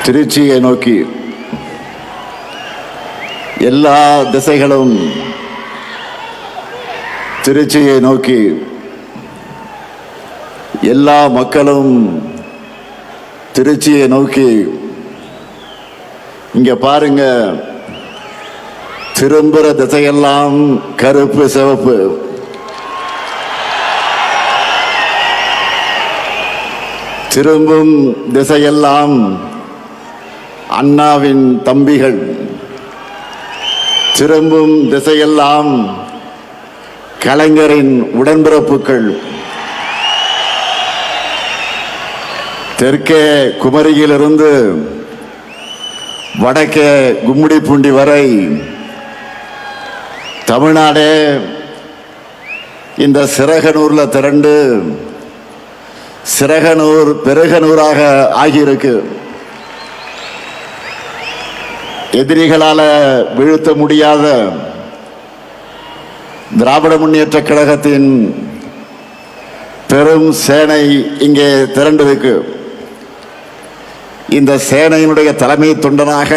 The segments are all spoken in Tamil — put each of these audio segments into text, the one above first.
திருச்சியை நோக்கி எல்லா திசைகளும் திருச்சியை நோக்கி எல்லா மக்களும் திருச்சியை நோக்கி. இங்க பாருங்க, திரும்புற திசையெல்லாம் கருப்பு சிவப்பு. திரும்பும் திசையெல்லாம் அண்ணாவின் தம்பிகள். திரும்பும் திசையெல்லாம் கலைஞரின் உடன்பிறப்புகள். தெற்கே குமரியிலிருந்து வடக்கே கும்மிடிப்பூண்டி வரை தமிழ்நாடே இந்த சிறகனூர்ல திரண்டு சிறகனூர் பெருகனூராக ஆகியிருக்கு. எதிரிகளால வீழ்த்த முடியாத திராவிட முன்னேற்ற கழகத்தின் பெரும் சேனை இங்கே திரண்டிருக்கு. இந்த சேனையினுடைய தலைமை தொண்டனாக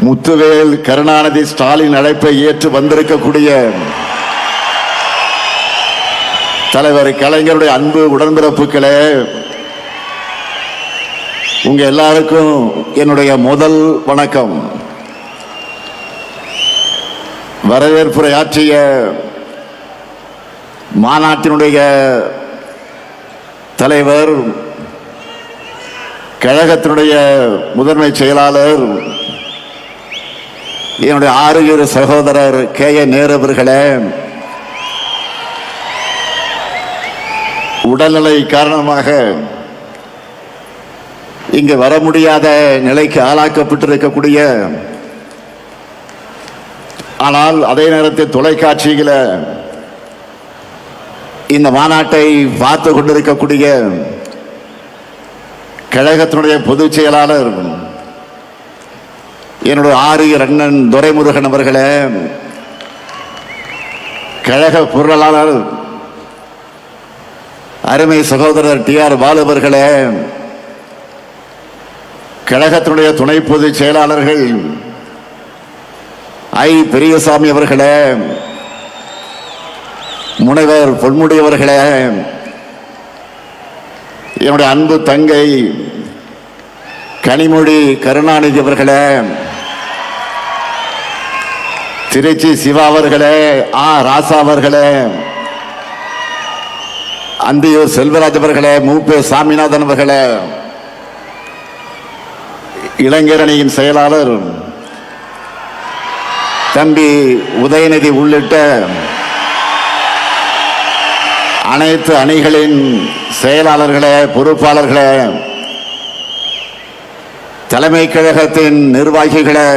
முத்துவேல் கருணாநிதி ஸ்டாலின் அழைப்பை ஏற்று வந்திருக்கக்கூடிய தலைவர் கலைஞருடைய அன்பு உடன்பிறப்புகளே, உங்க எல்லாருக்கும் என்னுடைய முதல் வணக்கம். வரவேற்புரை ஆற்றிய மாநாட்டினுடைய தலைவர், கழகத்தினுடைய முதன்மை செயலாளர், என்னுடைய ஆறுயிர் சகோதரர் கே.ஏ. நேரு அவர்களே, உடல்நிலை காரணமாக இங்கு வர முடியாத நிலைக்கு ஆளாக்கப்பட்டிருக்கக்கூடிய, ஆனால் அதே நேரத்தில் தொலைக்காட்சியில இந்த மாநாட்டை பார்த்து கொண்டிருக்கக்கூடிய கழகத்தினுடைய பொதுச் செயலாளர் என்னுடைய ஆரியர் அண்ணன் துரைமுருகன் அவர்களே, கழக பொருளாளர் அருமை சகோதரர் டி.ஆர். பாலு அவர்களே, கழகத்தினுடைய துணை பொதுச் செயலாளர்கள் ஐ. பெரியசாமி அவர்களே, முனைவர் பொன்முடி அவர்களே, என்னுடைய அன்பு தங்கை கனிமொழி கருணாநிதி அவர்களே, திருச்சி சிவா அவர்களே, ஆ. ராசா அவர்களே, அந்தியூர் செல்வராஜ் அவர்களே, மூப்பே சாமிநாதன் அவர்களே, இளைஞரணியின் செயலாளர் தம்பி உதயநிதி உள்ளிட்ட அனைத்து அணிகளின் செயலாளர்களே, பொறுப்பாளர்களே, தலைமை கழகத்தின் நிர்வாகிகளே,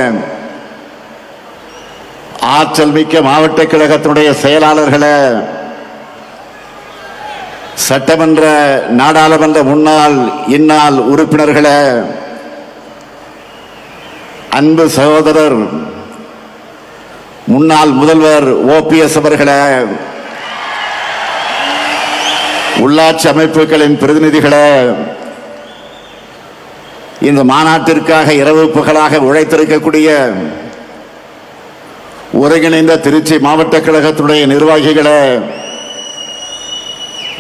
ஆற்றல் மிக்க மாவட்ட கழகத்தினுடைய செயலாளர்களே, சட்டமன்ற நாடாளுமன்ற முன்னாள் இந்நாள் உறுப்பினர்களே, அன்பு சகோதரர் முன்னாள் முதல்வர் OPS அவர்களே, உள்ளாட்சி அமைப்புகளின் பிரதிநிதிகளே, இந்த மாநாட்டிற்காக இரவு பகலாக உழைத்திருக்கக்கூடிய ஒருங்கிணைந்த திருச்சி மாவட்ட கழகத்தினுடைய நிர்வாகிகளே,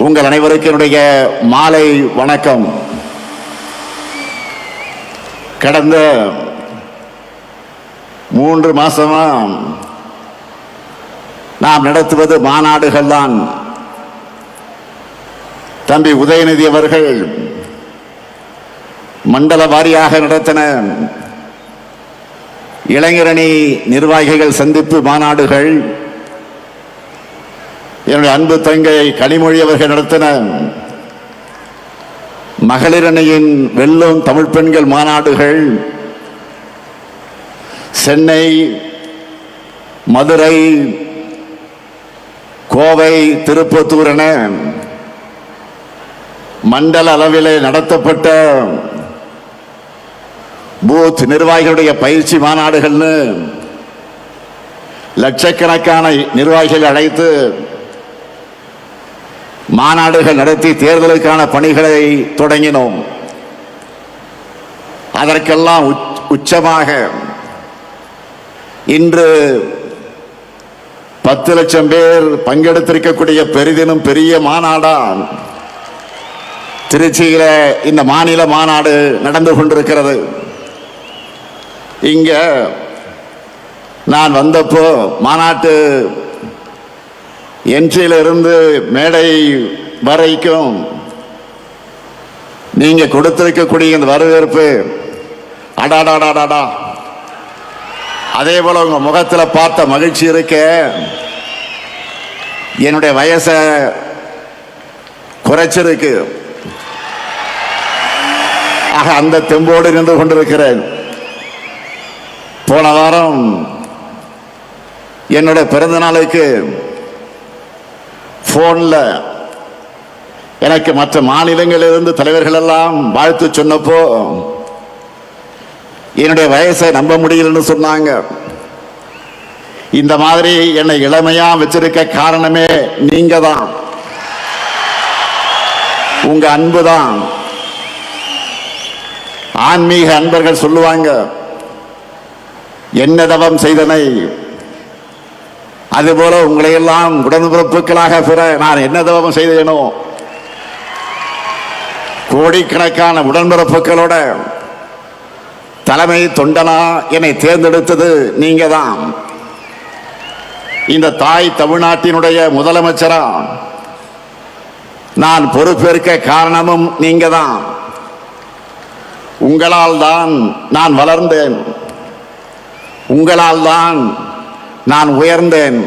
உங்கள் அனைவருக்கும் என்னுடைய மாலை வணக்கம். கடந்த 3 மாசமா நாம் நடத்துவது மாநாடுகள் தான். தம்பி உதயநிதி அவர்கள் மண்டல வாரியாக நடத்தின இளைஞரணி நிர்வாகிகள் சந்திப்பு மாநாடுகள், என்னுடைய அன்பு தங்கை கனிமொழி அவர்கள் நடத்தின மகளிர் அணியின் வெல்லும் தமிழ் பெண்கள் மாநாடுகள், சென்னை, மதுரை, கோவை, திருப்பத்தூர் என மண்டல அளவிலே நடத்தப்பட்ட பூத் நிர்வாகிகளுடைய பயிற்சி மாநாடுகள்னு லட்சக்கணக்கான நிர்வாகிகள் அழைத்து மாநாடுகள் நடத்தி தேர்தலுக்கான பணிகளை தொடங்கினோம். அதற்கெல்லாம் உச்சமாக இன்று 10 லட்சம் பேர் பங்கெடுத்திருக்கக்கூடிய பெரிதினும் பெரிய மாநாடா திருச்சியில இந்த மாநில மாநாடு நடந்து கொண்டிருக்கிறது. இங்க நான் வந்தப்போ மாநாட்டு என்ட்ரியிலிருந்து மேடை வரைக்கும் நீங்க கொடுத்திருக்கக்கூடிய இந்த வரவேற்பு அடாடாடாடாடா, அதே போல உங்க முகத்துல பார்த்த மகிழ்ச்சி இருக்க என்னுடைய வயசை குறைச்சிருக்கு. ஆக அந்த தெம்போடு நின்று கொண்டிருக்கிறேன். போன வாரம் என்னுடைய பிறந்த நாளுக்கு போன்ல எனக்கு மற்ற மாநிலங்களிலிருந்து தலைவர்கள் எல்லாம் வாழ்த்து சொன்னப்போ என்னுடைய வயசை நம்ப முடியலன்னு சொன்னாங்க. இந்த மாதிரி என்னை இளமையா வச்சிருக்க காரணமே நீங்க தான், உங்க அன்பு தான். ஆன்மீக அன்பர்கள் சொல்லுவாங்க, என்ன தவம் செய்தனை, அதுபோல உங்களை எல்லாம் உடன்பிறப்புகளாக பெற நான் என்ன தவம் செய்தேனோ, கோடிக்கணக்கான உடன்பிறப்புகளோட தலைமை தொண்டனா என்னை தேர்ந்தெடுத்தது நீங்க தான். இந்த தாய் தமிழ்நாட்டினுடைய முதலமைச்சரா நான் பொறுப்பேற்க காரணமும் நீங்க தான். உங்களால் தான் நான் வளர்ந்தேன், உங்களால் தான் நான் உயர்ந்தேன்,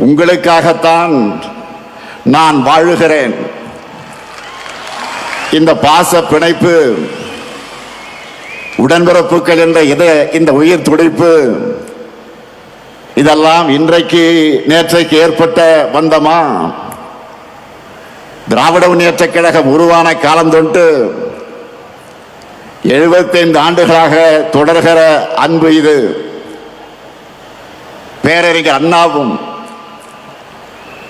உங்களுக்காகத்தான் நான் வாழுகிறேன். இந்த பாச பிணைப்பு, உடன்பிறப்புகள் என்ற இந்த உயிர் துடிப்பு, இதெல்லாம் இன்றைக்கு நேற்றைக்கு ஏற்பட்ட பந்தமா? திராவிட முன்னேற்ற கழகம் உருவான காலம் தொட்டு 75 ஆண்டுகளாக தொடர்கிற அன்பு இது. பேரறிஞர் அண்ணாவும்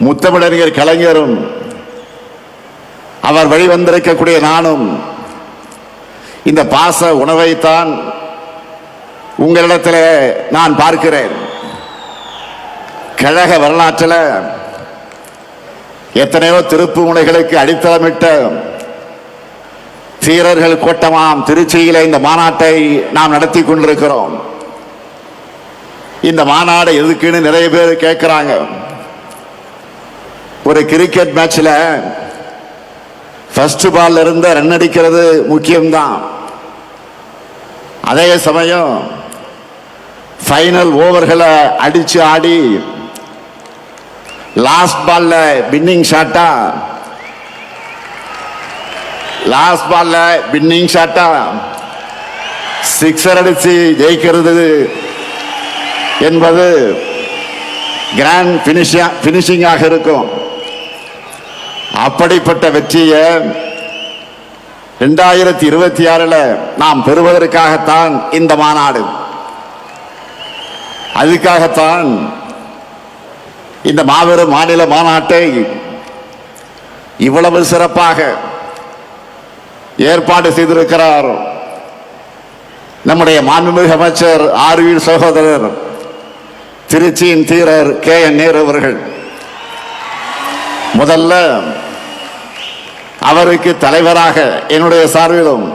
முத்தமிழறிஞர் கலைஞரும் அவர் வழிவந்திருக்கக்கூடிய நானும் இந்த பாச உணவைத்தான் உங்களிடத்தில் நான் பார்க்கிறேன். கழக வரலாற்றில் எத்தனையோ திருப்பு முனைகளுக்கு அடித்தளமிட்ட வீரர்கள் கூட்டமாம் திருச்சியில இந்த மாநாட்டை நாம் நடத்தி கொண்டிருக்கிறோம். இந்த மாநாடு எதுக்குன்னு நிறைய பேர் கேட்கிறாங்க. ஒரு கிரிக்கெட் மேட்ச்ல ஃபர்ஸ்ட் பால்ல இருந்து ரன் அடிக்கிறது முக்கியம்தான். அதே சமயம் ஃபைனல் ஓவர்களை அடிச்சு ஆடி லாஸ்ட் பால்ல வின்னிங் ஷாட்டா சிக்ஸர் அடிச்சு ஜெயிக்கிறது என்பது கிராண்ட் பினிஷிங்காக இருக்கும். அப்படிப்பட்ட வெற்றியை 2026 நாம் பெறுவதற்காகத்தான் இந்த மாநாடு. அதுக்காகத்தான் இந்த மாபெரும் மாநில மாநாட்டை இவ்வளவு சிறப்பாக ஏற்பாடு செய்திருக்கிறார் நம்முடைய மாண்புமிகு அமைச்சர் ஆர்வீர் சகோதரர் திருச்சியின் தீரர் KN நேரு அவர்கள். முதல்ல அவருக்கு தலைவராக என்னுடைய சார்பிலும்,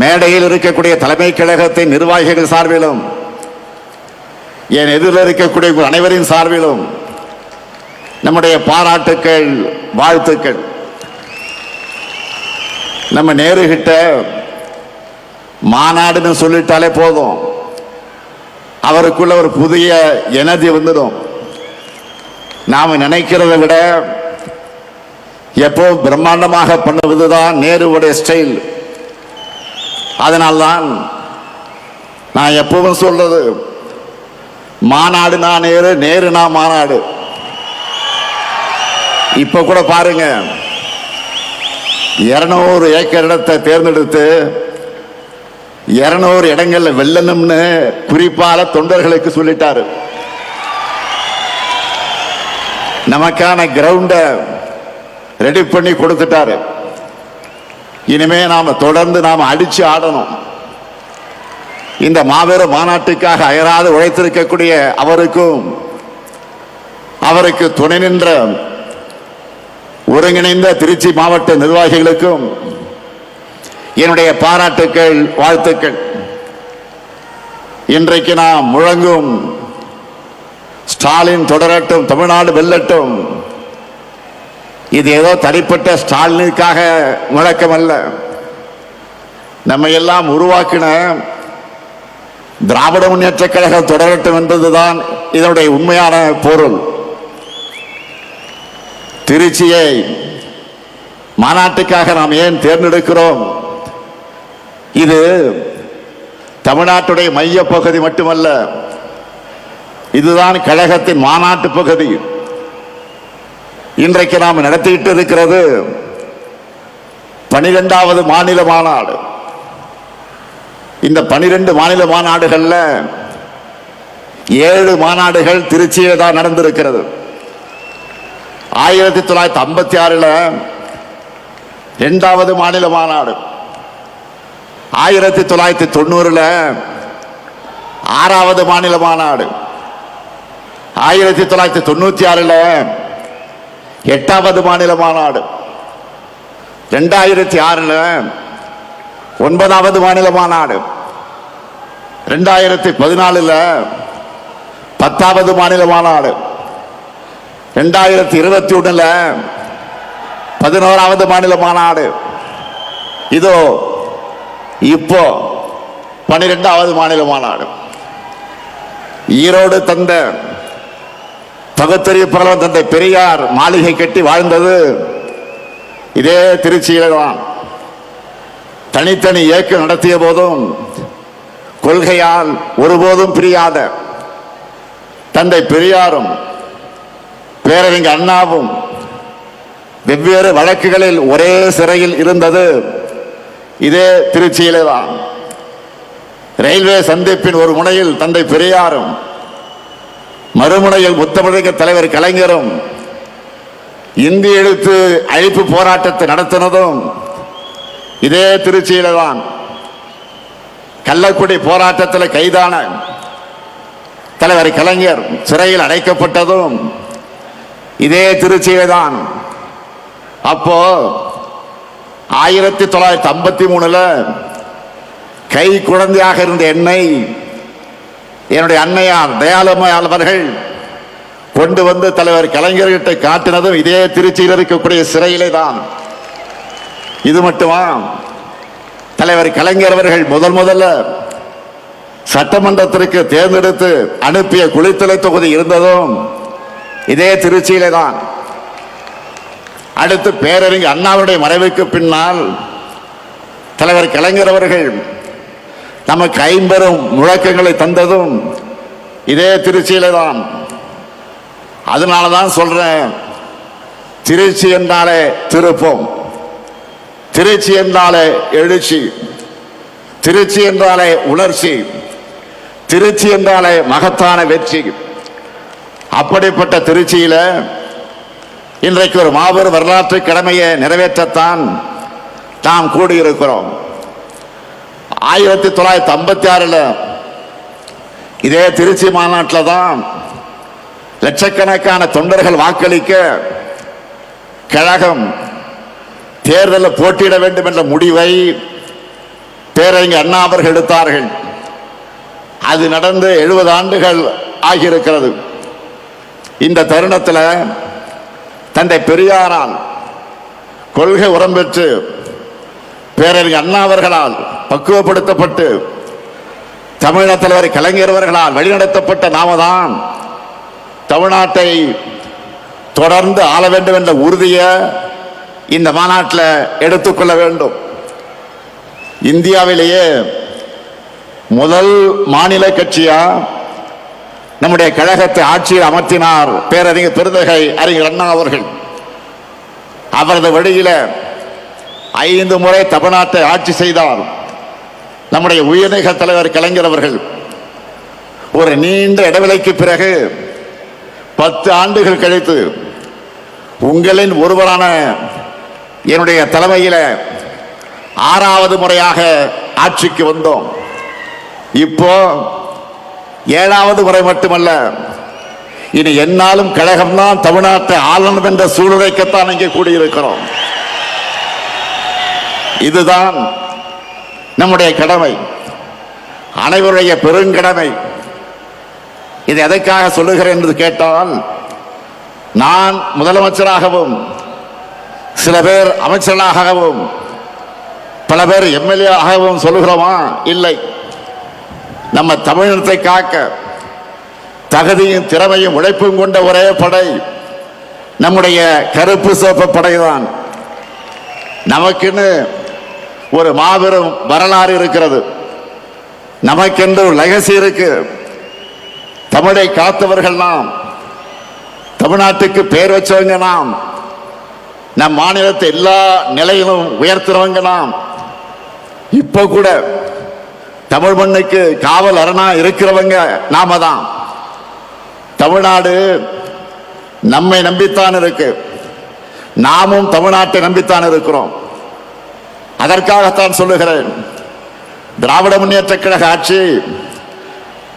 மேடையில் இருக்கக்கூடிய தலைமை கழகத்தின் நிர்வாகிகள் சார்பிலும், என் எதிரில் இருக்கக்கூடிய அனைவரின் சார்பிலும் நம்முடைய பாராட்டுக்கள், வாழ்த்துக்கள். நம்ம நேருகிட்ட மாநாடுன்னு சொல்லிட்டாலே போதும், அவருக்குள்ள ஒரு புதிய எனர்ஜி வந்துடும். நாம நினைக்கிறதை விட எப்போ பிரம்மாண்டமாக பண்ணுவதுதான் நேருவுடைய ஸ்டைல். அதனால்தான் நான் எப்பவும் சொல்றது, மாநாடுனா நேரு, நேருனா மாநாடு. இப்ப கூட பாருங்க, 200 ஏக்கர் இடத்தை தேர்ந்தெடுத்து 200 இடங்கள்ல வெல்லணும்னு குறிப்பால தொண்டர்களுக்கு சொல்லிட்டாரு. நமக்கான கிரவுண்ட ரெடி பண்ணி கொடுத்துட்டாரு. இனிமே நாம தொடர்ந்து அடிச்சு ஆடணும். இந்த மாபெரும் மாநாட்டுக்காக அயராது உழைத்திருக்கக்கூடிய அவருக்கும் அவருக்கு துணை நின்ற ஒருங்கிணைந்த திருச்சி மாவட்ட நிர்வாகிகளுக்கும் என்னுடைய பாராட்டுக்கள், வாழ்த்துக்கள். இன்றைக்கு நாம் முழங்கும் ஸ்டாலின் தொடரட்டும், தமிழ்நாடு வெல்லட்டும், இது ஏதோ தனிப்பட்ட ஸ்டாலினுக்காக முழக்கம் அல்ல. நம்ம எல்லாம் உருவாக்கின திராவிட முன்னேற்ற கழகம் தொடரட்டும் என்பதுதான் இதனுடைய உண்மையான பொருள். திருச்சியை மாநாட்டுக்காக நாம் ஏன் தேர்ந்தெடுக்கிறோம்? இது தமிழ்நாட்டுடைய மைய பகுதி மட்டுமல்ல, இதுதான் கழகத்தின் மாநாட்டு பகுதி. இன்றைக்கு நாம் நடத்திட்டு இருக்கிறது 12வது மாநில மாநாடு. இந்த 12 மாநில மாநாடுகள்ல 7 மாநாடுகள் திருச்சியில் தான் நடந்திருக்கிறது. 1956 2வது மாநில மாநாடு, 1990 6வது மாநில மாநாடு, 1996 8வது மாநில மாநாடு, 2006 9வது மாநில மாநாடு, 2014 10வது மாநில மாநாடு, 2021 11வது மாநில மாநாடு, இதோ இப்போ 12வது மாநில மாநாடு. ஈரோடு தந்த பகுத்தறிவு புரவலர் தந்தை பெரியார் மாளிகை கட்டி வாழ்ந்தது இதே திருச்சியில தான். தனித்தனி இயக்கம் நடத்திய போதும் கொள்கையால் ஒருபோதும் பிரியாத தந்தை பெரியாரும் பேரறிஞர் அண்ணாவும் வெவ்வேறு வழக்குகளில் ஒரே சிறையில் இருந்தது இதே திருச்சியிலே தான். ரயில்வே சந்திப்பின் ஒரு முனையில் தந்தை பெரியாரும் மறுமுனையில் முத்தமிழக தலைவர் கலைஞரும் இந்தி எழுத்து அழிப்பு போராட்டத்தை நடத்தினதும் இதே திருச்சியில தான். கள்ளக்குடி போராட்டத்தில் கைதான தலைவர் கலைஞர் சிறையில் அடைக்கப்பட்டதும் இதே திருச்சியில தான். அப்போ 1953 கை குழந்தையாக இருந்த என்னை என்னுடைய அன்னையார் தயாளம்மையார் அவர்கள் கொண்டு வந்து தலைவர் கலைஞர்கிட்ட காட்டினதும் இதே திருச்சியில் இருக்கக்கூடிய சிறையிலே தான். இது மட்டுமா, தலைவர் கலைஞர் அவர்கள் முதல்ல சட்டமன்றத்திற்கு தேர்ந்தெடுத்து அனுப்பிய குளித்தலை தொகுதி இருந்ததும் இதே திருச்சியிலே தான். அடுத்து பேரறிஞர் அண்ணாவுடைய மறைவுக்கு பின்னால் தலைவர் கலைஞர் அவர்கள் நமக்கு 50 முழக்கங்களை தந்ததும் இதே திருச்சியில தான். அதனாலதான் சொல்றேன், திருச்சி என்றாலே திருப்பம், திருச்சி என்றாலே எழுச்சி, திருச்சி என்றாலே உணர்ச்சி, திருச்சி என்றாலே மகத்தான வெற்றி. அப்படிப்பட்ட திருச்சியில இன்றைக்கு ஒரு மாபெரும் வரலாற்று கடமையை நிறைவேற்றத்தான் நாம் கூடியிருக்கிறோம். 1956 இதே திருச்சி மாநாட்டில் தான் லட்சக்கணக்கான தொண்டர்கள் வாக்களிக்க கழகம் தேர்தலில் போட்டியிட வேண்டும் என்ற முடிவை பேரறிஞர் அண்ணா அவர்கள் எடுத்தார்கள். அது நடந்து 70 ஆண்டுகள் ஆகியிருக்கிறது. இந்த தருணத்தில் தந்தை பெரியாரால் கொள்கை உரம் பெற்று பேரறிஞர் அண்ணா அவர்களால் பக்குவப்படுத்தப்பட்டு தமிழக தலைவர் கலைஞர் அவர்களால் வழிநடத்தப்பட்ட நாம தான் தமிழ்நாட்டை தொடர்ந்து ஆள வேண்டும் என்ற உறுதியை இந்த மாநாட்டில் எடுத்துக்கொள்ள வேண்டும். இந்தியாவிலேயே முதல் மாநில கட்சியா நம்முடைய கழகத்தை ஆட்சியில் அமர்த்தினார் பேரறிஞர் பெருந்தகை அறிஞர் அண்ணா அவர்கள். அவரது வழியில 5 முறை தமிழ்நாட்டை ஆட்சி செய்தார் நம்முடைய உயர்நீக தலைவர் கலைஞர் அவர்கள். ஒரு நீண்ட இடைவெளிக்கு பிறகு 10 ஆண்டுகள் கழித்து உங்களின் ஒருவரான என்னுடைய தலைமையில 6வது முறையாக ஆட்சிக்கு வந்தோம். இப்போ 7வது முறை மட்டுமல்ல, இனி என்னாலும் கழகம்தான் தமிழ்நாட்டை ஆளணும் என்ற சூழ்நிலைக்குத்தான் இங்கே கூடியிருக்கிறோம். இதுதான் நம்முடைய கடமை, அனைவருடைய பெருங்கடமை. இது எதற்காக சொல்லுகிறேன் என்று கேட்டால், நான் முதலமைச்சராகவும் சில பேர் அமைச்சர்களாகவும் பல பேர் எம்எல்ஏ ஆகவும் சொல்லுகிறோமா? இல்லை. நம்ம தமிழினத்தை காக்க தகுதியும் திறமையும் உழைப்பும் கொண்ட ஒரே படை நம்முடைய கருப்பு சிவப்பு படைதான். நமக்குன்னு ஒரு மாபெரும் வரலாறு இருக்கிறது, நமக்கென்று ஒரு லெகசி இருக்கு. தமிழை காத்தவர்கள் நாம், தமிழ்நாட்டுக்கு பெயர் வச்சவங்க நாம், நம் மாநிலத்தை எல்லா நிலையிலும் உயர்த்துறவங்க நாம். இப்ப கூட தமிழ் மண்ணுக்கு காவல் அரணா இருக்கிறவங்க நாம தான். தமிழ்நாடு நம்மை நம்பித்தான் இருக்கு, நாமும் தமிழ்நாட்டை நம்பித்தான் இருக்கிறோம். அதற்காகத்தான் சொல்லுகிறேன், திராவிட முன்னேற்ற கழக ஆட்சி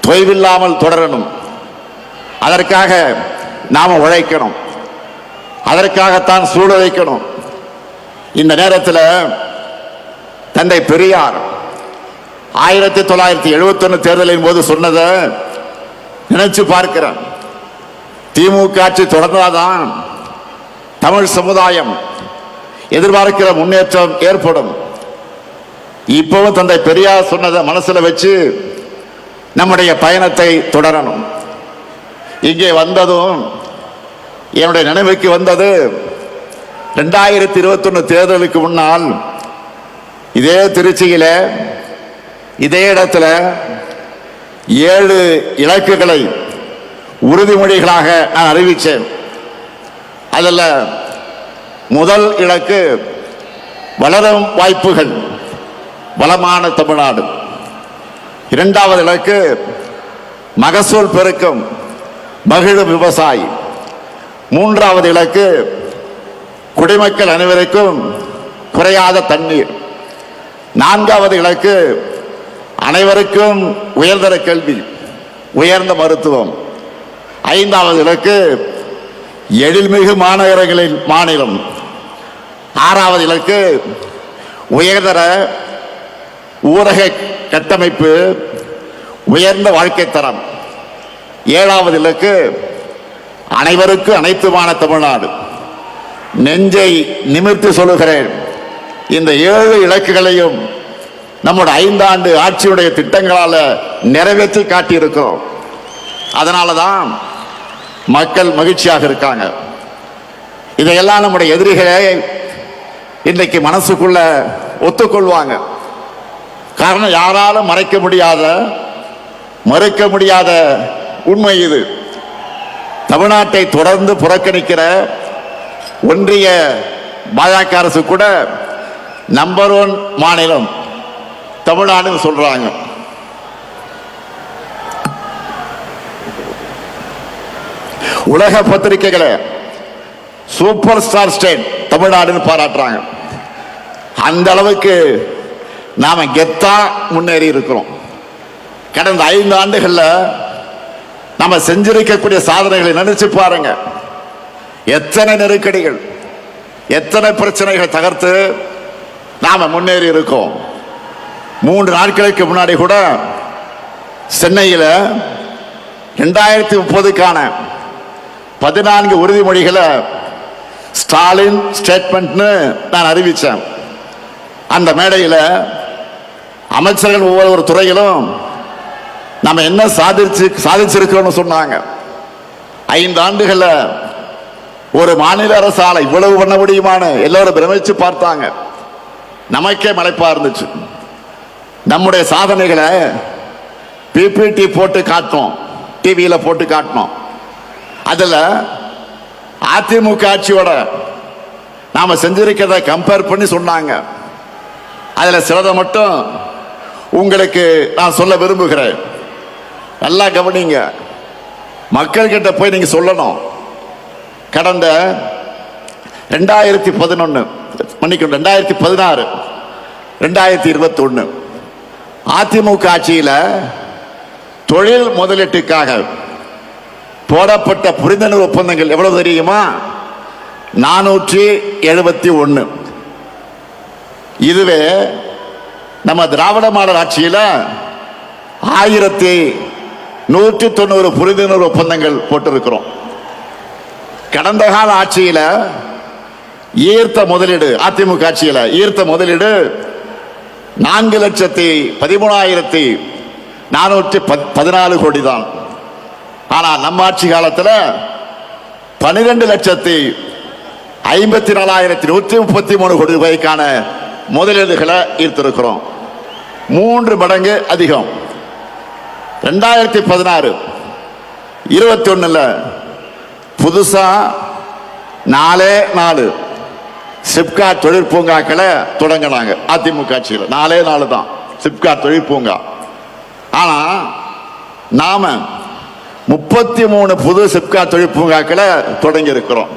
தொய்வில்லாமல் தொடரணும். அதற்காக நாம உழைக்கணும், அதற்காகத்தான் சூழலைக்கணும். இந்த நேரத்தில் தந்தை பெரியார் 1971 தேர்தலின் போது சொன்னதை நினைச்சு பார்க்கிறேன். திமுக ஆட்சி தொடர்ந்தாதான் தமிழ் சமுதாயம் எதிர்பார்க்கிற முன்னேற்றம் ஏற்படும். இப்பவும் தந்தை பெரியார் சொன்னதை மனசுல வச்சு நம்முடைய பயணத்தை தொடரணும். இங்கே வந்ததும் என்னுடைய நினைவுக்கு வந்தது 2021 தேர்தலுக்கு முன்னால் இதே திருச்சியில இதே இடத்துல 7 இலக்குகளை உறுதிமொழிகளாக நான் அறிவித்தேன். அதில் முதல் இலக்கு வளரும் வாய்ப்புகள், வளமான தமிழ்நாடு. 2வது இலக்கு மகசூல் பெருக்கம், மகிழும் விவசாயி. 3வது இலக்கு குடிமக்கள் அனைவருக்கும் குறையாத தண்ணீர். 4வது இலக்கு அனைவருக்கும் உயர்தர கல்வி, உயர்ந்த மருத்துவம். 5வது இலக்கு எழில்மிகு மாநகரங்களின் மாநிலம். 6வது இலக்கு உயர்தர ஊரக கட்டமைப்பு, உயர்ந்த வாழ்க்கை தரம். 7வது இலக்கு அனைவருக்கும் அனைத்துமான தமிழ்நாடு. நெஞ்சை நிமிர்த்தி சொல்லுகிறேன், இந்த 7 இலக்குகளையும் நம்முடைய 5 ஆண்டு ஆட்சியுடைய திட்டங்களால நிறைவேற்றி காட்டியிருக்கிறோம். அதனாலதான் மக்கள் மகிழ்ச்சியாக இருக்காங்க. இதையெல்லாம் நம்முடைய எதிரிகளே இன்றைக்கு மனசுக்குள்ள ஒத்துக்கொள்வாங்க. காரணம், யாராலும் மறைக்க முடியாத, மறுக்க முடியாத உண்மை இது. தமிழ்நாட்டை தொடர்ந்து புறக்கணிக்கிற ஒன்றிய பாஜக அரசு கூட நம்பர் 1 மாநிலம் தமிழ்நாடுன்னு சொல்றாங்க. உலக பத்திரிகைகளை சூப்பர் ஸ்டார் ஸ்டேட் தமிழ்நாடுன்னு பாராட்டுறாங்க. அந்த அளவுக்கு நாம கெத்தா முன்னேறி இருக்கிறோம். கடந்த 5 ஆண்டுகள்ல நாம செஞ்சிருக்கக்கூடிய சாதனைகளை நினைச்சு பாருங்க. எத்தனை நெருக்கடிகள், எத்தனை பிரச்சனைகளை தகர்த்து நாம முன்னேறி இருக்கோம். 3 நாட்களுக்கு முன்னாடி கூட சென்னையில் 2030க்கான 14 உறுதிமொழிகளை ஸ்டாலின் ஸ்டேட்மெண்ட்னு நான் அறிவித்தேன். அந்த மேடையில் அமைச்சர்கள் ஒவ்வொரு துறையிலும் நம்ம என்ன சாதிச்சிருக்கிறோம்னு சொன்னாங்க. 5 ஆண்டுகள்ல ஒரு மாநில அரசால இவ்வளவு பண்ண முடியுமான்னு எல்லாரும் பிரமிச்சு பார்த்தாங்க. நமக்கே மலைப்பா இருந்துச்சு. நம்முடைய சாதனைகளை பிபிடி போட்டு காட்டணும், டிவியில போட்டு காட்டணும். அதுல அதிமுக ஆட்சியோட நாம செஞ்சிருக்கிறத கம்பேர் பண்ணி சொன்னாங்க. அதுல சிலதை மட்டும் உங்களுக்கு நான் சொல்ல விரும்புகிறேன். நல்லா கவனிங்க. மக்கள் கிட்ட போய் நீங்க சொல்லணும். கடந்த 2016 2021 அதிமுக ஆட்சியில் தொழில் முதலீட்டுக்காக போடப்பட்ட புரிந்துணர்வு ஒப்பந்தங்கள் எவ்வளவு தெரியுமா? 471. இதுவே நம்ம திராவிட மாடல் ஆட்சியில் 1190 புரிந்துணர்வு ஒப்பந்தங்கள் போட்டிருக்கிறோம். கடந்த கால ஆட்சியில் ஈர்த்த முதலீடு, அதிமுக ஆட்சியில் ஈர்த்த முதலீடு 4,13,414 கோடி தான். ஆனா நம்ம ஆட்சி காலத்தில் 12,54,133 கோடி ரூபாய்க்கான முதலீடுகளை ஈர்த்திருக்கிறோம். 3 மடங்கு அதிகம். 2016 21 புதுசா 4 சிப்காட் தொழிற்பூங்காக்களை தொடங்கினாங்க. அதிமுக ஆட்சியில் 4 தான் சிப்காட் தொழிற்பூங்கா. ஆனா நாம 33 புது சிப்காட் தொழிற்பூங்காக்களை தொடங்கி இருக்கிறோம்.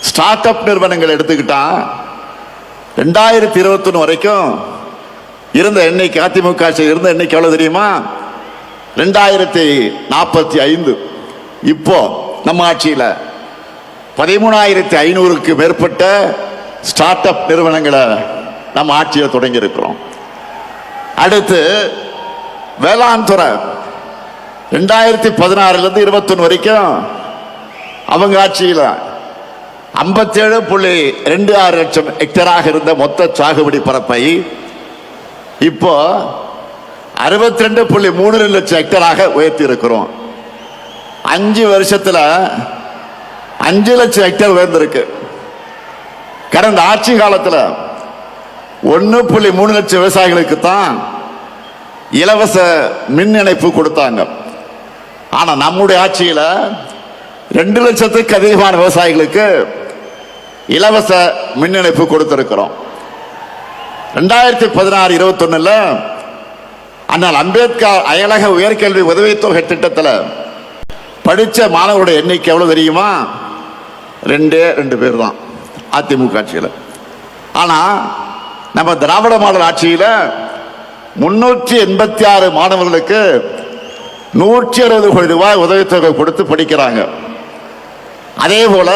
ஸ்டார்ட் அப் நிறுவனங்கள் எடுத்துக்கிட்டா 2021 வரைக்கும் இருந்த எண்ணிக்கை, அதிமுக ஆட்சியில் இருந்த எண்ணிக்கை எவ்வளவு தெரியுமா? 2045. இப்போ நம்ம ஆட்சியில் 13,500க்கு மேற்பட்ட ஸ்டார்ட் அப் நிறுவனங்களை நம்ம ஆட்சியில் தொடங்கி இருக்கிறோம். அடுத்து வேளாண் துறை 2016 21 வரைக்கும் அவங்க ஆட்சியில் 57.26 லட்சம் ஹெக்டராக இருந்த மொத்த சாகுபடி பரப்பை இப்போ 62.32 லட்சம் ஹெக்டராக உயர்த்தி இருக்கிறோம். 5 வருஷத்துல 5 லட்சம் ஹெக்டர் உயர்ந்திருக்கு. கடந்த ஆட்சி காலத்தில் 1.3 லட்சம் விவசாயிகளுக்கு தான் இலவச மின் இணைப்பு கொடுத்தாங்க. ஆனா நம்முடைய ஆட்சியில் 2 லட்சத்துக்கு அதிகமான விவசாயிகளுக்கு இலவச மின் இணைப்பு கொடுத்திருக்கிறோம். 2016-21 அண்ணல் அம்பேத்கர் அயலக உயர்கல்வி உதவித்தொகை திட்டத்தில் படித்த மாணவருடைய எண்ணிக்கை எவ்வளவு தெரியுமா? 2 பேர் தான் அதிமுக ஆட்சியில். ஆனா நம்ம திராவிட மாடல் ஆட்சியில் 386 மாணவர்களுக்கு 160 கோடி ரூபாய் உதவித்தொகை கொடுத்து படிக்கிறாங்க. அதே போல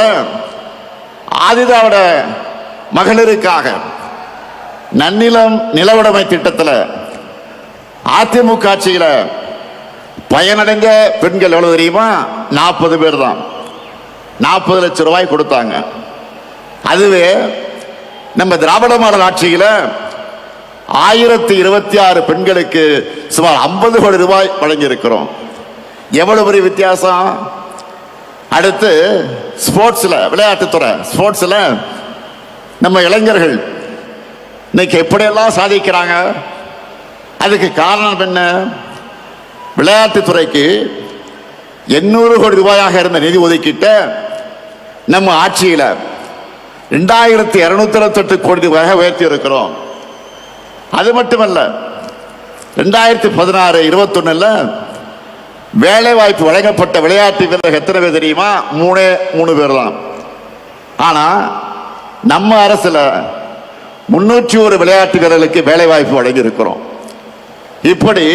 ஆதிதிராவிட மகளிருக்காக நன்னிலம் நிலவுடைமை திட்டத்தில் அதிமுக ஆட்சியில் பயனடைந்த பெண்கள் எவ்வளவு தெரியுமா? 40 பேர் தான். 40 லட்சம் ரூபாய் கொடுத்தாங்க. அதுவே நம்ம திராவிட மாடல் ஆட்சியில் 1026 பெண்களுக்கு சுமார் 50 கோடி ரூபாய் வழங்கி இருக்கிறோம். எவ்வளவு பெரிய வித்தியாசம்! அடுத்து ஸ்போர்ட்ஸ்ல, விளையாட்டுத்துறை ஸ்போர்ட்ஸ்ல நம்ம இளைஞர்கள் இன்னைக்கு எப்படியெல்லாம் சாதிக்கிறாங்க. அதுக்கு காரணம் என்ன? விளையாட்டுத்துறைக்கு 800 கோடி ரூபாயாக இருந்த நிதி ஒதுக்கீட்ட நம்ம ஆட்சியில் 2228 கோடி ரூபாயாக உயர்த்தி இருக்கிறோம். அது மட்டுமல்ல, 2016-21 வேலை வாய்ப்பு வழங்கப்பட்ட விளையாட்டு வீரர்கள் எத்தனை பேர் தெரியுமா? 3 பேர் தான். ஆனா நம்ம அரசுல 301 விளையாட்டு வீரர்களுக்கு வேலை வாய்ப்பு வழங்கி இருக்கிறோம். இப்படி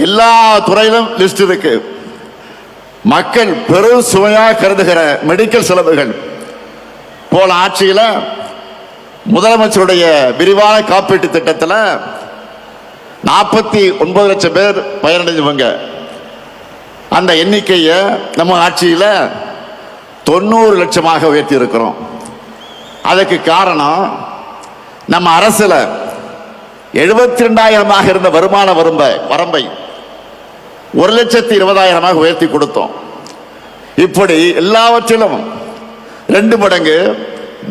எல்லா துறையிலும் லிஸ்ட் இருக்கு. மக்கள் பெரும் சுமையாக கருதுகிற மெடிக்கல் செலவுகள் போன ஆட்சியில் முதலமைச்சருடைய விரிவான காப்பீட்டு திட்டத்தில் 49 லட்சம் பேர் பயனடைஞ்சவங்க. அந்த எண்ணிக்கையை நம்ம ஆட்சியில் 90 லட்சமாக உயர்த்தி இருக்கிறோம். அதுக்கு காரணம் நம்ம அரசுல 72,000 இருந்த வருமான வரம்பை 1,20,000 உயர்த்தி கொடுத்தோம். இப்படி எல்லாவற்றிலும் 2 மடங்கு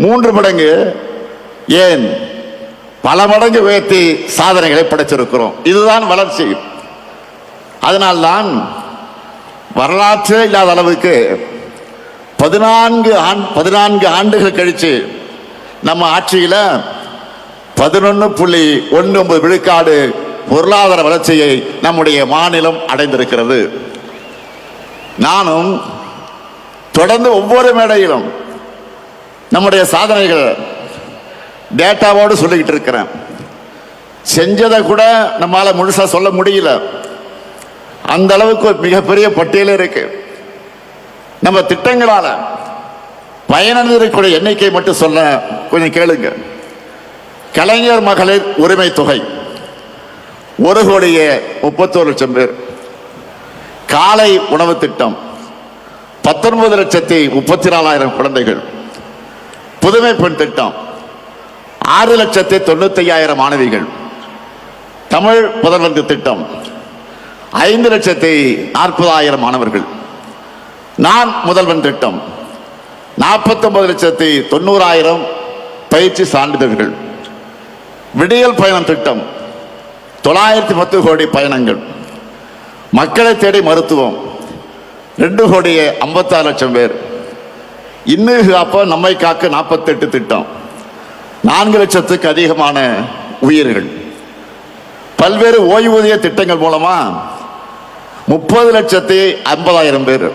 3 மடங்கு ஏன் பல மடங்கு உயர்த்தி சாதனைகளை படைச்சிருக்கிறோம். இதுதான் வளர்ச்சி. அதனால்தான் வரலாற்றே இல்லாத அளவுக்கு 14 ஆண்டுகள் கழிச்சு நம்ம ஆட்சியில் 11.19 விழுக்காடு பொருளாதார வளர்ச்சியை நம்முடைய மாநிலம் அடைந்திருக்கிறது. நானும் தொடர்ந்து ஒவ்வொரு மேடையிலும் நம்முடைய சாதனைகள் டேட்டாவோடு சொல்லிக்கிட்டு இருக்கிறேன். செஞ்சதை கூட நம்மளால முழுசா சொல்ல முடியல. அந்த அளவுக்கு ஒரு மிகப்பெரிய பட்டியல் இருக்கு. நம்ம திட்டங்களால பயனடைந்திருக்கக்கூடிய எண்ணிக்கை மட்டும் சொல்ல கொஞ்சம் கேளுங்க. கலைஞர் மகளிர் உரிமை தொகை 1,31,00,000 பேர். காலை உணவு திட்டம் 19,34,000 குழந்தைகள். புதுமை பெண் திட்டம் 6,95,000 மாணவிகள். தமிழ் புதல்வன் திட்டம் 5,40,000 மாணவர்கள். நான் முதல்வன் திட்டம் 49,90,000 பயிற்சி சான்றிதழ்கள். விடியல் பயணம் திட்டம் 910 கோடி பயணங்கள். மக்களை தேடி மருத்துவம் 2,56,00,000 பேர். இன்னும் காப்ப நம்மை காக்க 48 திட்டம் 4 லட்சத்துக்கு அதிகமான உயிர்கள். பல்வேறு ஓய்வூதிய திட்டங்கள் மூலமா 30,50,000 பேர்.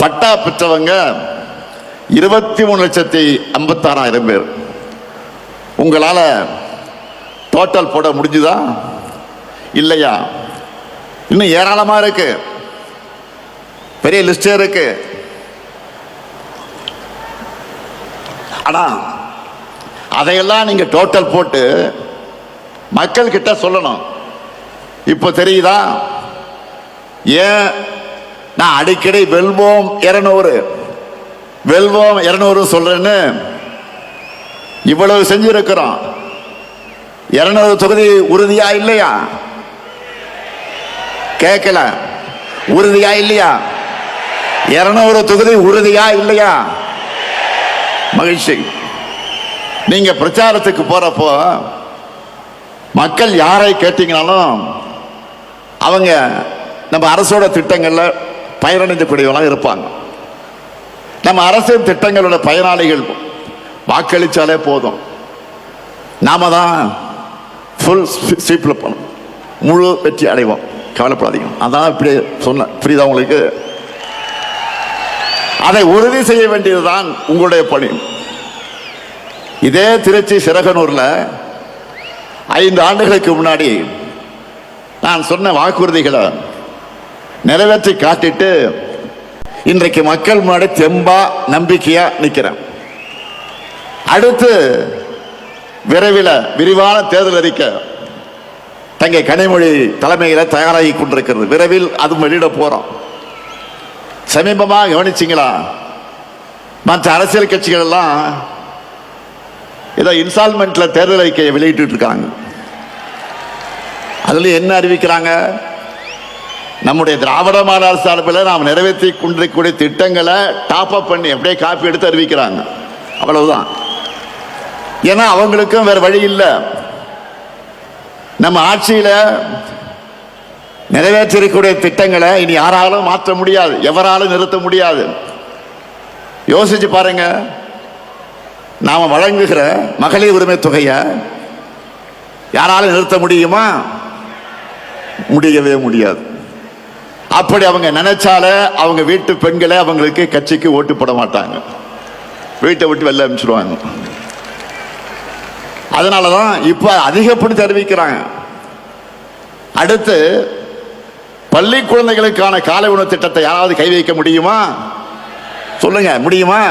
பட்டா பெற்றவங்க 23,56,000 பேர். உங்களால டோட்டல் போட முடிஞ்சுதா இல்லையா? இன்னும் ஏராளமா இருக்கு, பெரிய லிஸ்டே இருக்கு. ஆனா அதையெல்லாம் நீங்க டோட்டல் போட்டு மக்கள் கிட்ட சொல்லணும். இப்போ தெரியுதா ஏன் நான் அடிக்கடி வெல்வோம் 200 வெல்வோம் 200 சொல்றேன்னு? இவ்வளவு செஞ்சிருக்கிறோம். 200 தொகுதி உறுதியா இல்லையா? கேட்கல. உறுதியா இல்லையா? 200 தொகுதி உறுதியா இல்லையா? மகிழ்ச்சி. நீங்க பிரச்சாரத்துக்கு போறப்போ மக்கள் யாரை கேட்டீங்கனாலும் அவங்க நம்ம அரசோட திட்டங்கள்ல பயனடைந்தக்கூடியவங்களாக இருப்பாங்க. நம்ம அரசின் திட்டங்களோட பயனாளிகள் வாக்களிச்சாலே போதும். நாம தான் ஃபுல் ஸ்வீப்பில் போனோம், முழு வெற்றி அடைவோம். கவலைப்படாதீங்க. அதான் இப்படி சொன்ன, புரியுதா உங்களுக்கு? அதை உறுதி செய்ய வேண்டியதுதான் உங்களுடைய பணி. இதே திருச்சி சிறகனூர்ல 5 ஆண்டுகளுக்கு முன்னாடி நான் சொன்ன வாக்குறுதிகளை நிறைவேற்றி காட்டிட்டு இன்றைக்கு மக்கள் முன்னாடி தெம்பா நம்பிக்கையா நிற்கிறேன். அடுத்து விரைவில் விரிவான தேர்தல் அறிக்கை தங்கை கனிமொழி தலைமையில் தயாராகி கொண்டிருக்கிறது. விரைவில் அது வெளியிட போறோம். சமீபமாக கவனிச்சிங்களா? மற்ற அரசியல் கட்சிகள் எல்லாம் ஏதோ இன்ஸ்டால்மெண்ட்ல தேர்தல் அறிக்கையை வெளியிட்டு இருக்காங்க. அதுல என்ன அறிவிக்கிறாங்க? நம்முடைய திராவிட மாடல் சார்பில் நாம் நிறைவேற்றி கொண்டிருக்கக்கூடிய திட்டங்களை டாப் அப் பண்ணி அப்படியே காப்பி எடுத்து அறிவிக்கிறாங்க. அவ்வளவுதான். ஏன்னா அவங்களுக்கும் வேற வழி இல்லை. நம்ம ஆட்சியில நிறைவேற்றிருக்கக்கூடிய திட்டங்களை இனி யாராலும் மாற்ற முடியாது, எவராலும் நிறுத்த முடியாது. யோசிச்சு பாருங்க. நாம வழங்குகிற மகளிர் உரிமை தொகையை யாராலும் நிறுத்த முடியுமா? முடியவே முடியாது. அப்படி அவங்க நினைச்சால அவங்க வீட்டு பெண்களை அவங்களுக்கு கட்சிக்கு ஓட்டு போட மாட்டாங்க, வீட்டை விட்டு வெளில அனுப்பிச்சிடுவாங்க. அதனாலதான் இப்ப அதிகப்படுத்தி அறிவிக்கிறாங்க. அடுத்து பள்ளி குழந்தைகளுக்கான காலை உணவு திட்டத்தை யாராவது கை வைக்க முடியுமா? சொல்லுங்க, முடியுமா?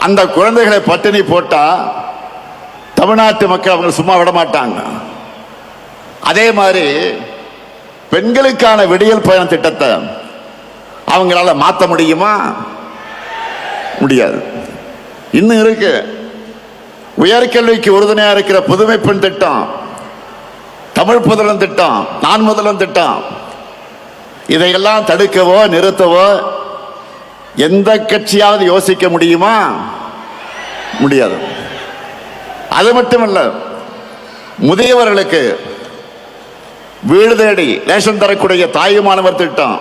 அந்த குழந்தைகளை பட்டினி போட்டா தமிழ்நாட்டு மக்கள் அவங்க சும்மா விட மாட்டாங்க. அதே மாதிரி பெண்களுக்கான விடியல் பயண திட்டத்தை அவங்களால மாற்ற முடியுமா? முடியாது. இன்னும் இருக்கு. உயர்கல்விக்கு உறுதுணையா இருக்கிற புதுமை பெண் திட்டம், தமிழ் புதல்வன் திட்டம், நான் முதல்வன் திட்டம், இதையெல்லாம் தடுக்கவோ நிறுத்தவோ எந்த கட்சியாவது யோசிக்க முடியுமா? முடியாது. அது மட்டுமல்ல, முதியவர்களுக்கு வீடு தேடி ரேஷன் தரக்கூடிய தாயுமானவர் திட்டம்,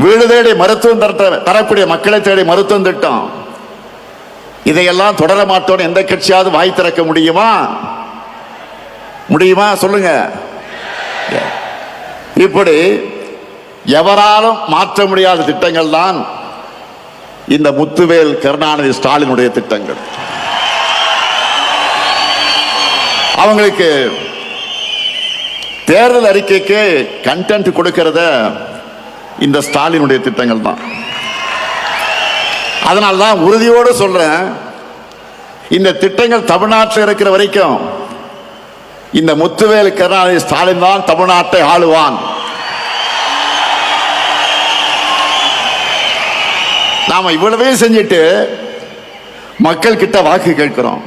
வீடு தேடி மருத்துவம் தரக்கூடிய மக்களை தேடி மருத்துவம் திட்டம், இதையெல்லாம் தொடர மாட்டோம் எந்த கட்சியாவது வாய் திறக்க முடியுமா? முடியுமா? சொல்லுங்க. இப்படி எவராலும் மாற்ற முடியாத திட்டங்கள் தான் இந்த முத்துவேல் கருணாநிதி ஸ்டாலினுடைய திட்டங்கள். அவங்களுக்கு தேர்தல் அறிக்கைக்கு கண்டென்ட் கொடுக்கிறத இந்த ஸ்டாலினுடைய திட்டங்கள் தான். அதனால்தான் உறுதியோடு சொல்றேன், இந்த திட்டங்கள் தமிழ்நாட்டில் இருக்கிற வரைக்கும் இந்த முத்துவேல் கருணாநிதி ஸ்டாலின் தான் தமிழ்நாட்டை ஆளுவான். நாம இவ்வளவே செஞ்சுட்டு மக்கள் கிட்ட வாக்கு கேட்கிறோம்.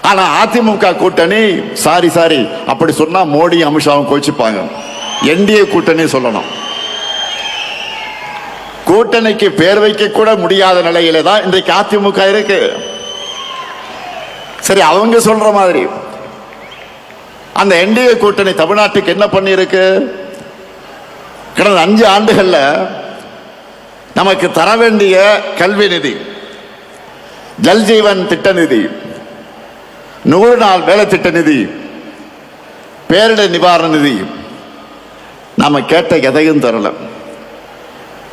ஆனா அதிமுக கூட்டணி சாரி அப்படி சொன்னா மோடி அமித்ஷாவும் கோச்சிப்பாங்க. என்டிஏ கூட்டணி சொல்லணும். கூட்டணிக்கு பேர் வைக்க கூட முடியாத நிலையில தான் இன்றைக்கு அதிமுக இருக்கு. சரி, அவங்க சொல்ற மாதிரி அந்த என்டிஏ கூட்டணி தமிழ்நாட்டுக்கு என்ன பண்ணி இருக்கு? கடந்த 5 ஆண்டுகள்ல நமக்கு தர வேண்டிய கல்வி நிதி, ஜல்ஜீவன் திட்ட நிதி, 100 நாள் வேலை திட்ட நிதி, பேரிடர் நிவாரண நிதி, நாம கேட்ட எதையும் தரல.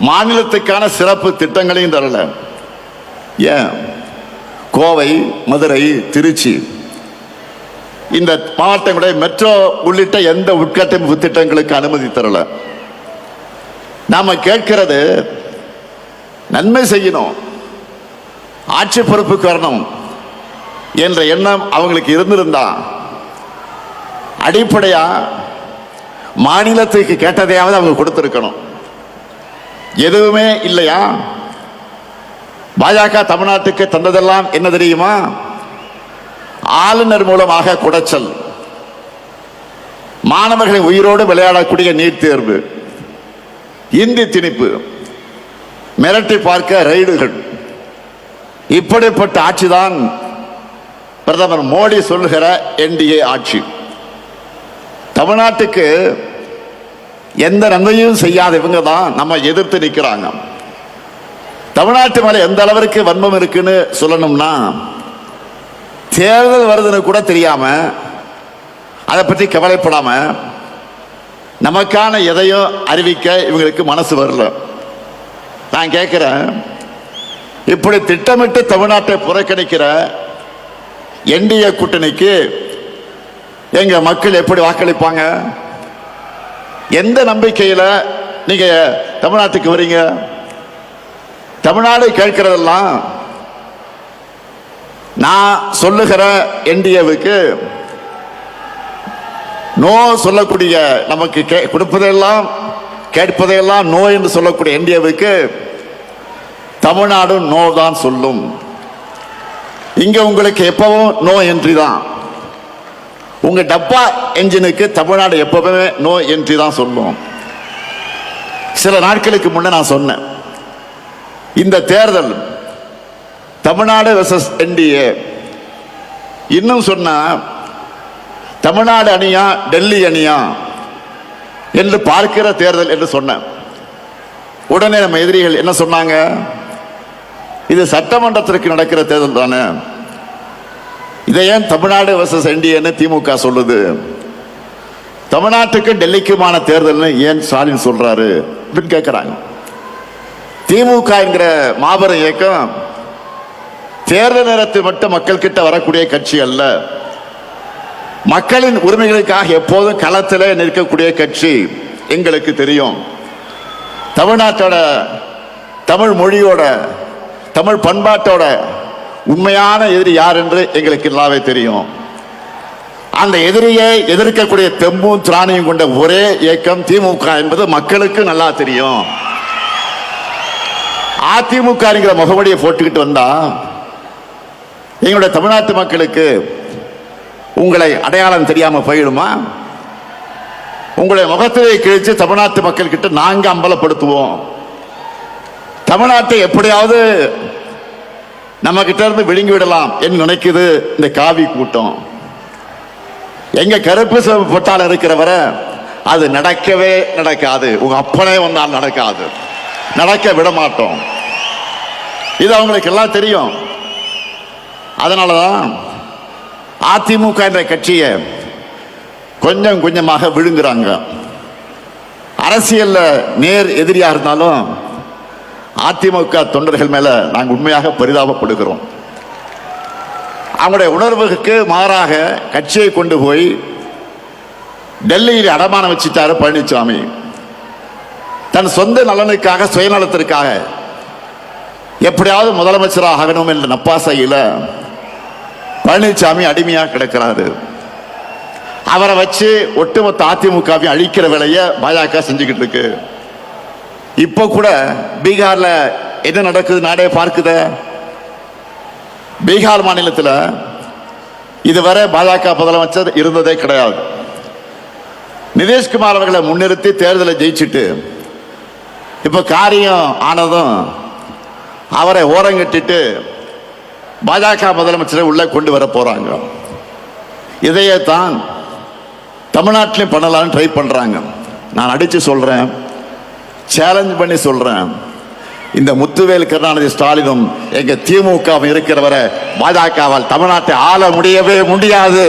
மாநிலத்துக்கான சிறப்பு திட்டங்களையும் தரல. ஏன்? கோவை, மதுரை, திருச்சி இந்த மாவட்டங்களுடைய மெட்ரோ உள்ளிட்ட எந்த உட்கட்டமைப்பு திட்டங்களுக்கு அனுமதி தரல. நாம கேட்கிறது நன்மை செய்யணும், ஆட்சி பொறுப்புக்கு வரணும் என்ற எண்ணம் அவங்களுக்கு இருந்திருந்தா அடிப்படையா மாநிலத்துக்கு கேட்டதையாவது அவங்க கொடுத்திருக்கணும். எதுவுமே இல்லையா? பாஜக தமிழ்நாட்டுக்கு தந்ததெல்லாம் என்ன தெரியுமா? ஆளுநர் மூலமாக குடைச்சல், மாணவர்களை உயிரோடு விளையாடக்கூடிய நீட் தேர்வு, இந்தி திணிப்பு, மிரட்டி பார்க்க ரைடுகள். இப்படிப்பட்ட ஆட்சிதான் பிரதமர் மோடி சொல்லுகிற என்டிஏ ஆட்சி. தமிழ்நாட்டுக்கு எந்த நன்மையும் செய்யாத இவங்க தான் நம்ம எதிர்த்து நிற்கிறாங்க. தமிழ்நாட்டு மேல எந்த அளவிற்கு வன்மம் இருக்குன்னு சொல்லணும்னா, தேர்தல் வருதுன்னு கூட தெரியாம, அதை பற்றி கவலைப்படாம, நமக்கான எதையும் அறிவிக்க இவங்களுக்கு மனசு வரல. நான் கேட்கிறேன், இப்படி திட்டமிட்டு தமிழ்நாட்டை புறக்கணிக்கிற என்டிஏ கூட்டணிக்கு எங்க மக்கள் எப்படி வாக்களிப்பாங்க? எந்த நம்பிக்கையில நீங்க தமிழ்நாட்டுக்கு வரீங்க? தமிழ்நாடு கேட்கிறதெல்லாம் நான் சொல்லுகிற என்டிஏவுக்கு நோ சொல்லக்கூடிய, நமக்கு கொடுப்பதெல்லாம் கேட்பதையெல்லாம் நோ என்று சொல்லக்கூடிய என்டிஏவுக்கு தமிழ்நாடு நோ தான் சொல்லும். இங்க உங்களுக்கு எப்பவும் நோ என்ட்ரி தான். உங்க டப்பா என்ஜினுக்கு தமிழ்நாடு எப்பவுமே நோ என்ட்ரி தான் சொல்லும். சில நாட்களுக்கு முன்ன நான் சொன்னேன், இந்த தேர்தல் தமிழ்நாடு வெர்சஸ் என்டிஏ, இன்னும் சொன்னா தமிழ்நாடு அணியா டெல்லி அணியா என்று பார்க்கிற தேர்தல் என்று சொன்னேன். உடனே நம்ம எதிரிகள் என்ன சொன்னாங்க? இது சட்டமன்றத்திற்கு நடக்கிற தேர்தல் தானே, இதை ஏன் தமிழ்நாடு வெர்சஸ் என்டிஏன்னு திமுக சொல்லுது? தமிழ்நாட்டுக்கு டெல்லிக்குமான தேர்தல் ஏன் ஸ்டாலின் சொல்றாரு அப்படின்னு கேட்கிறாங்க. திமுக என்கிற மாபெரும் இயக்கம் தேர்தல் நேரத்தில் மட்டும் மக்கள் கிட்ட வரக்கூடிய கட்சி அல்ல, மக்களின் உரிமைகளுக்காக எப்போதும் களத்தில் நிற்கக்கூடிய கட்சி. எங்களுக்கு தெரியும், தமிழ்நாட்டோட, தமிழ் மொழியோட, தமிழ் பண்பாட்டோட உண்மையான எதிரி யார் என்று எங்களுக்கு எல்லாமே தெரியும். அந்த எதிரியை எதிர்க்கக்கூடிய தெம்பும் திராணியும் கொண்ட ஒரே இயக்கம் திமுக என்பது மக்களுக்கு நல்லா தெரியும். அதிமுக என்கிற முகவடியை போட்டுக்கிட்டு வந்தா எங்களுடைய தமிழ்நாட்டு மக்களுக்கு உங்களை அடையாளம் தெரியாம போயிடுமா? உங்களுடைய முகத்திலே கிழிச்சு தமிழ்நாட்டு மக்கள் கிட்ட நாங்க அம்பலப்படுத்துவோம். தமிழ்நாட்டை எப்படியாவது நம்ம கிட்ட இருந்து விழுங்கி விடலாம் என்று நினைக்குது இந்த காவி கூட்டம். எங்க கருப்பு பொட்டால் இருக்கிறவரை அது நடக்கவே நடக்காது. உங்க அப்பனே வந்தால் நடக்காது, நடக்க விட மாட்டோம். இது அவங்களுக்கு எல்லாம் தெரியும். அதனாலதான் அதிமுக என்ற கட்சியை கொஞ்சம் கொஞ்சமாக விழுங்குறாங்க. அரசியல்ல நேர் எதிரியா இருந்தாலும் அதிமுக தொண்டர்கள் மேல நாங்கள் உண்மையாக பரிதாபப்படுகிறோம். அவங்களுடைய உணர்வுக்கு மாறாக கட்சியை கொண்டு போய் டெல்லியில் அடமானம் வச்சுட்டாரு பழனிசாமி. தன் சொந்த நலனுக்காக, சுயநலத்திற்காக எப்படியாவது முதலமைச்சராக ஆகணும் என்ற நப்பாசையில் பழனிசாமி அடிமையாக கிடக்கிறாரு. அவரை வச்சு ஒட்டுமொத்த அதிமுகவை அழிக்கிற வேலையை பாஜக செஞ்சுக்கிட்டு இருக்கு. இப்போ கூட பீகார்ல என்ன நடக்குது நாடே பார்க்குத. பீகார் மாநிலத்தில் இதுவரை பாஜக முதலமைச்சர் இருந்ததே கிடையாது. நிதிஷ்குமார் அவர்களை முன்னிறுத்தி தேர்தலை ஜெயிச்சுட்டு இப்ப காரியம் ஆனதும் அவரை ஓரங்கட்டிட்டு பாஜக முதலமைச்சரை உள்ள கொண்டு வர போறாங்க. இதையே தான் தமிழ்நாட்டிலையும் பண்ணலாம்னு ட்ரை பண்றாங்க. நான் அடிச்சு சொல்றேன், சேலஞ்ச் பண்ணி சொல்றேன், இந்த முத்துவேல் கருணாநிதி ஸ்டாலினும் எங்க திமுக இருக்கிறவரை பாஜகவால் தமிழ்நாட்டை ஆள முடியவே முடியாது.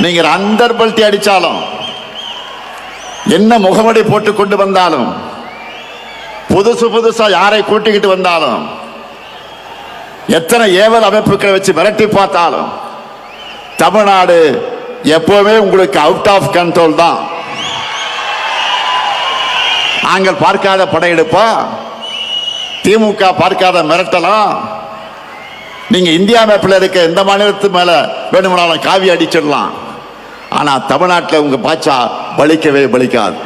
நீங்க அந்தர்பல்ட்டி அடிச்சாலும், என்ன முகமடி போட்டு கொண்டு வந்தாலும், புதுசா யாரை கூட்டிக்கிட்டு வந்தாலும், எத்தனை ஏவல் அமைப்புகளை வச்சு மிரட்டி பார்த்தாலும் தமிழ்நாடு எப்பவுமே உங்களுக்கு அவுட் ஆஃப் கண்ட்ரோல் தான். நாங்கள் பார்க்காத படையெடுப்பா, திமுக பார்க்காத மிரட்டலாம். நீங்க இந்தியா மேப்பில் இருக்க எந்த மாநிலத்து மேல வேணுமானாலும் காவி அடிச்சிடலாம். ஆனா தமிழ்நாட்டில் உங்க பாச்சா பலிக்கவே பலிக்காது.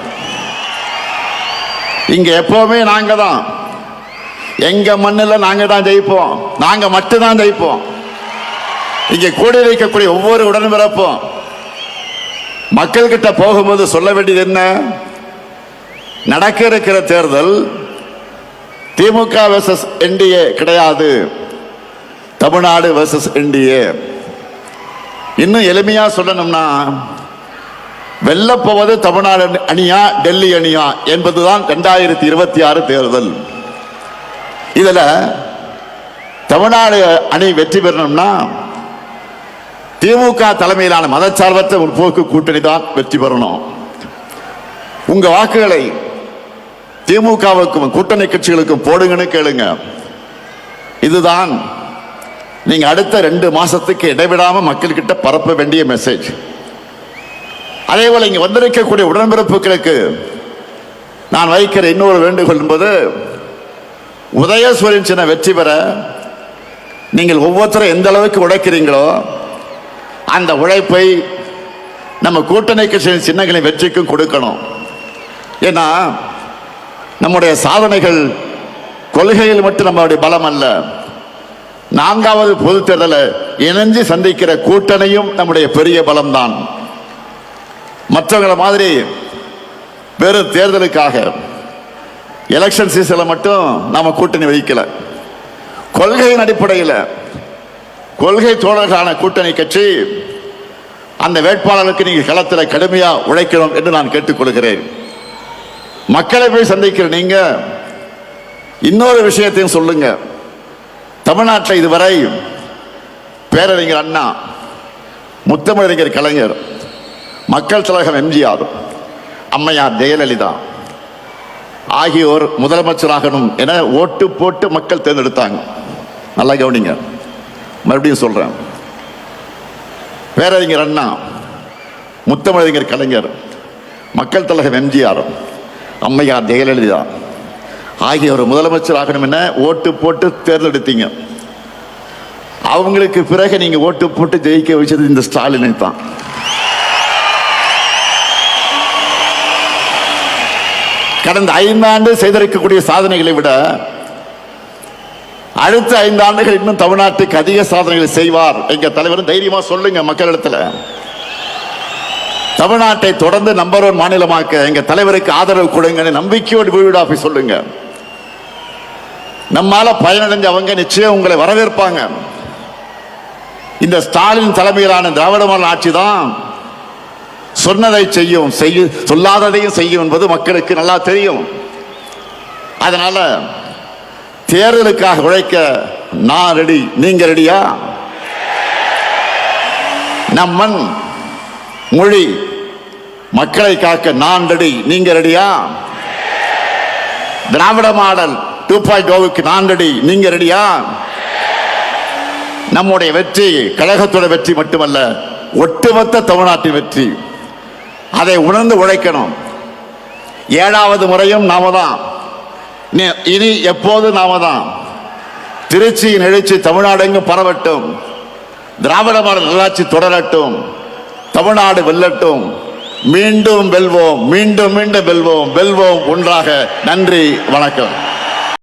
இங்க எப்பவுமே நாங்க தான், எங்க மண்ணில் நாங்க தான் ஜெயிப்போம், நாங்க மட்டும்தான் ஜெயிப்போம். இங்க கூடி வைக்கக்கூடிய ஒவ்வொரு உடன்பிறப்பும் மக்கள் கிட்ட போகும்போது சொல்ல வேண்டியது என்ன? நடக்க இருக்கிற தேர்தல் திமுக வெர்சஸ் என்டிஏ கிடையாது, தமிழ்நாடு வெர்சஸ் என்டிஏ. இன்னும் எளிமையா சொல்லணும்னா, வெல்லப்போவது தமிழ்நாடு அணியா டெல்லி அணியா என்பதுதான் 2026 தேர்தல். இதுல தமிழ்நாடு அணி வெற்றி பெறணும்னா திமுக தலைமையிலான மதச்சார்பற்ற முற்போக்கு கூட்டணி தான் வெற்றி பெறணும். உங்க வாக்குகளை திமுகவுக்கும் கூட்டணி கட்சிகளுக்கும் போடுங்கன்னு கேளுங்க. இதுதான் நீங்க அடுத்த 2 மாசத்துக்கு இடைவிடாம மக்கள் கிட்ட பரப்ப வேண்டிய மெசேஜ். அதே போல இங்க வந்திருக்கக்கூடிய உடன்பிறப்புகளுக்கு நான் வைக்கிற இன்னொரு வேண்டுகோள் என்பது, உதயசூரியன் சின்ன வெற்றி பெற நீங்கள் ஒவ்வொருத்தரும் எந்த அளவுக்கு உழைக்கிறீங்களோ அந்த உழைப்பை நம்ம கூட்டணி கட்சியின் சின்னங்களின் வெற்றிக்கும் கொடுக்கணும். ஏன்னா நம்முடைய சாதனைகள் கொள்கையில் மட்டும் நம்மளுடைய பலம் அல்ல, 4வது பொது தேர்தலை இணைஞ்சு சந்திக்கிற கூட்டணியும் நம்முடைய பெரிய பலம்தான். மற்றவங்களை மாதிரி வெறும் தேர்தலுக்காக எலெக்ஷன் சீசன்ல மட்டும் நாம கூட்டணி வைக்கல. கொள்கையின் அடிப்படையில் கொள்கை தோழர்களான கூட்டணி கட்சி அந்த வேட்பாளருக்கு நீங்க களத்தில் கடுமையா உழைக்கணும் என்று நான் கேட்டுக்கொள்கிறேன். மக்களை போய் சந்திக்கிற நீங்க இன்னொரு விஷயத்தையும் சொல்லுங்க. தமிழ்நாட்டில் இதுவரை பேரறிஞர் அண்ணா, முத்தமிழறிஞர் கலைஞர், மக்கள் தலைவர் எம்ஜிஆர், அம்மையார் ஜெயலலிதா ஆகியோர் முதலமைச்சராகணும் என ஓட்டு போட்டு மக்கள் தேர்ந்தெடுத்தாங்க. நல்லா கவனிங்க, மறுபடியும் சொல்றேன். பேரறிஞர் அண்ணா, முத்தமிழறிஞர் கலைஞர், மக்கள் தலைவர் எம்ஜிஆர், அம்மையார் ஜெயலலிதா ஆகியோர் முதலமைச்சர் ஆகணும் என ஓட்டு போட்டு தேர்ந்தெடுத்தீங்க. அவங்களுக்கு பிறகு நீங்க ஓட்டு போட்டு ஜெயிக்க வச்சது இந்த ஸ்டாலினை தான். கடந்த 5 ஆண்டு செய்திருக்கக்கூடிய சாதனைகளை விட அடுத்த 5 ஆண்டுகள் இன்னும் தமிழ்நாட்டுக்கு அதிக சாதனைகளை செய்வார் எங்க தலைவர். தைரியமா சொல்லுங்க மக்களிடத்துல. தமிழ்நாட்டை தொடர்ந்து நம்பர் 1 மாநிலமாக்க எங்க தலைவருக்கு ஆதரவு கொடுங்க, நம்பிக்கையோடு வீடு போய் சொல்லுங்க. நம்மால பயனடைஞ்ச அவங்க நிச்சயம் உங்களை வரவேற்பாங்க. இந்த ஸ்டாலின் தலைமையிலான திராவிட மாடல் ஆட்சி தான் சொன்னதை செய்யும், சொல்லாததையும் செய்யும் என்பது மக்களுக்கு நல்லா தெரியும். அதனால தேர்தலுக்காக உழைக்க நான் ரெடி, நீங்க ரெடியா? நம் மண் மொழி மக்களை காக்க நான் ரெடி, நீங்க ரெடியா? திராவிட மாடல் 2.0க்கு நான் ரெடி, நீங்க ரெடியா? நம்முடைய வெற்றி கழகத்தோட வெற்றி மட்டுமல்ல, ஒட்டுமொத்த தமிழ்நாட்டின் வெற்றி. அதை உணர்ந்து உழைக்கணும். 7வது முறையும் நாம தான், இனி எப்போது நாம தான். திருச்சியின் எழுச்சி தமிழ்நாடு எங்கும் பரவட்டும், திராவிட மாடல் நல்லாட்சி தொடரட்டும், தமிழ்நாடு வெல்லட்டும். மீண்டும் வெல்வோம், மீண்டும் மீண்டும் வெல்வோம், வெல்வோம் ஒன்றாக. நன்றி, வணக்கம்.